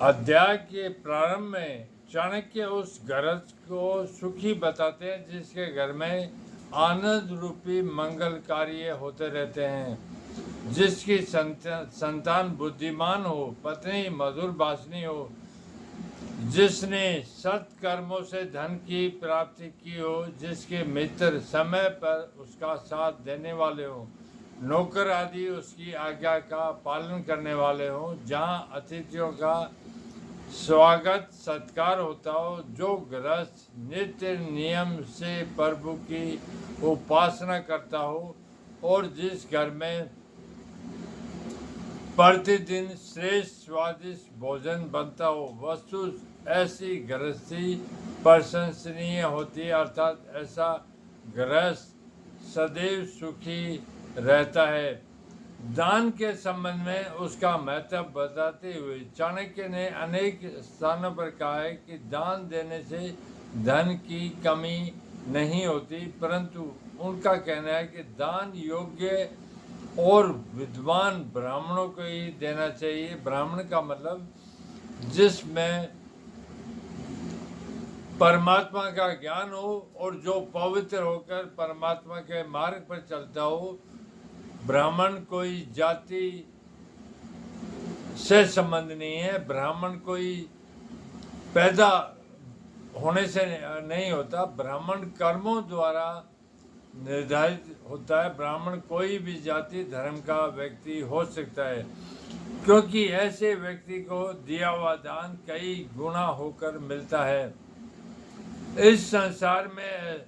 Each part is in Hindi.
अध्याय के प्रारंभ में चाणक्य उस गरज को सुखी बताते हैं जिसके घर में आनंद रूपी मंगल कार्य होते रहते हैं, जिसकी संतान बुद्धिमान हो, पत्नी मधुर भाषणी हो, जिसने सत्कर्मों से धन की प्राप्ति की हो, जिसके मित्र समय पर उसका साथ देने वाले हो, नौकर आदि उसकी आज्ञा का पालन करने वाले हो, जहाँ अतिथियों का स्वागत सत्कार होता हो, जो गृहस्थ नित्य नियम से प्रभु की उपासना करता हो, और जिस घर में प्रतिदिन श्रेष्ठ स्वादिष्ट भोजन बनता हो। वस्तु ऐसी गृहस्थी प्रशंसनीय होती है, अर्थात ऐसा गृहस्थ सदैव सुखी रहता है। दान के संबंध में उसका महत्व बताते हुए चाणक्य ने अनेक स्थानों पर कहा है कि दान देने से धन की कमी नहीं होती, परंतु उनका कहना है कि दान योग्य और विद्वान ब्राह्मणों को ही देना चाहिए। ब्राह्मण का मतलब जिसमें परमात्मा का ज्ञान हो और जो पवित्र होकर परमात्मा के मार्ग पर चलता हो। ब्राह्मण कोई जाति से संबंध नहीं है, ब्राह्मण कोई पैदा होने से नहीं होता, ब्राह्मण कर्मों द्वारा निर्धारित होता है। ब्राह्मण कोई भी जाति धर्म का व्यक्ति हो सकता है, क्योंकि ऐसे व्यक्ति को दिया हुआ दान कई गुना होकर मिलता है। इस संसार में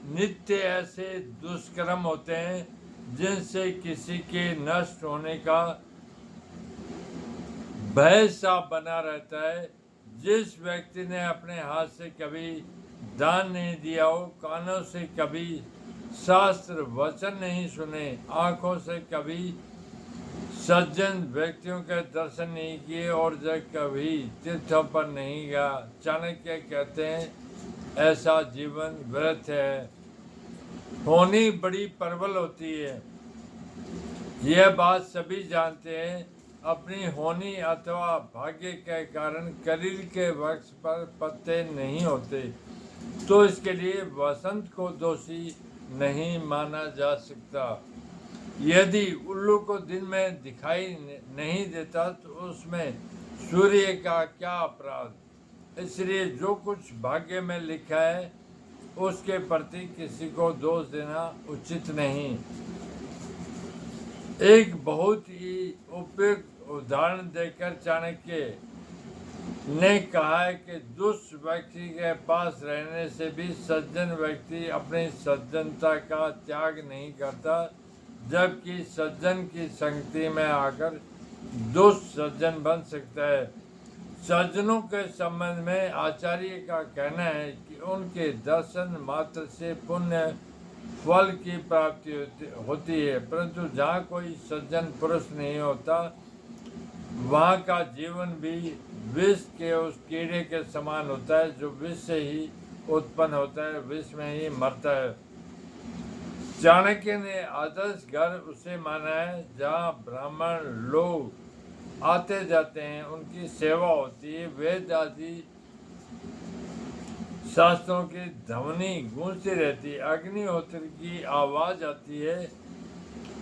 नित्य ऐसे दुष्कर्म होते हैं जिनसे किसी के नष्ट होने का भय सा बना रहता है। जिस व्यक्ति ने अपने हाथ से कभी दान नहीं दिया हो, कानों से कभी शास्त्र वचन नहीं सुने, आंखों से कभी सज्जन व्यक्तियों के दर्शन नहीं किए और जब कभी तीर्थों पर नहीं गया, चाणक्य कहते हैं ऐसा जीवन व्यर्थ है। होनी बड़ी प्रबल होती है, यह बात सभी जानते हैं। अपनी होनी अथवा भाग्य के कारण करील के वृक्ष पर पत्ते नहीं होते, तो इसके लिए वसंत को दोषी नहीं माना जा सकता। यदि उल्लू को दिन में दिखाई नहीं देता तो उसमें सूर्य का क्या अपराध। इसलिए जो कुछ भाग्य में लिखा है उसके प्रति किसी को दोष देना उचित नहीं। एक बहुत ही उपयुक्त उदाहरण देकर चाणक्य ने कहा है कि दुष्ट व्यक्ति के पास रहने से भी सज्जन व्यक्ति अपनी सज्जनता का त्याग नहीं करता, जबकि सज्जन की संगति में आकर दुष्ट सज्जन बन सकता है। सज्जनों के संबंध में आचार्य का कहना है कि उनके दर्शन मात्र से पुण्य फल की प्राप्ति होती है, परंतु जहाँ कोई सज्जन पुरुष नहीं होता वहाँ का जीवन भी विष के उस कीड़े के समान होता है जो विष से ही उत्पन्न होता है, विष में ही मरता है। चाणक्य ने आदर्श घर उसे माना है जहाँ ब्राह्मण लोग आते जाते हैं, उनकी सेवा होती है, वेद आदि शास्त्रों की ध्वनि गूंजती रहती है, अग्निहोत्र की आवाज आती है,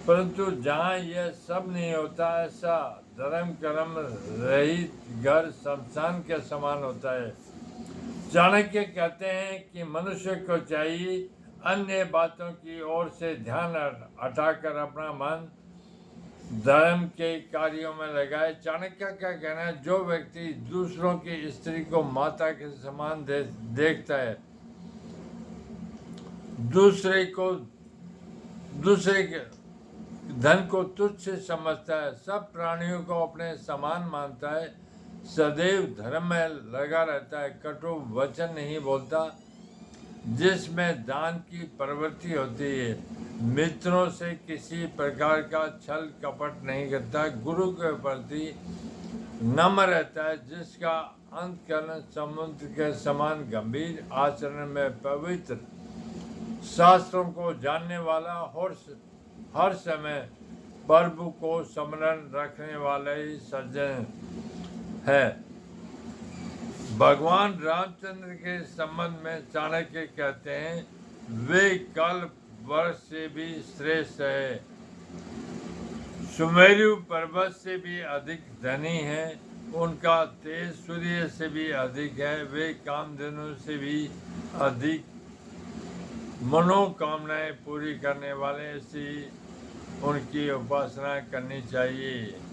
परंतु जहाँ यह सब नहीं होता ऐसा धर्म कर्म रहित घर शमशान के समान होता है। चाणक्य कहते हैं कि मनुष्य को चाहिए अन्य बातों की ओर से ध्यान हटाकर अपना मन धर्म के कार्यों में लगाए। चाणक्य का कहना है जो व्यक्ति दूसरों की स्त्री को माता के समान देखता है, दूसरे के धन को तुच्छ समझता है, सब प्राणियों को अपने समान मानता है, सदैव धर्म में लगा रहता है, कटु वचन नहीं बोलता, जिसमें दान की प्रवृत्ति होती है, मित्रों से किसी प्रकार का छल कपट नहीं करता, गुरु के प्रति नम्र रहता है, जिसका अंतःकरण समुद्र के समान गंभीर, आचरण में पवित्र, शास्त्रों को जानने वाला, हर समय प्रभु को स्मरण रखने वाले ही सज्जन है। भगवान रामचंद्र के संबंध में चाणक्य कहते हैं, वे कल्प वर्ष से भी श्रेष्ठ है, सुमेरु पर्वत से भी अधिक धनी है, उनका तेज सूर्य से भी अधिक है, वे कामधेनु से भी अधिक मनोकामनाएं पूरी करने वाले, ऐसी उनकी उपासना करनी चाहिए।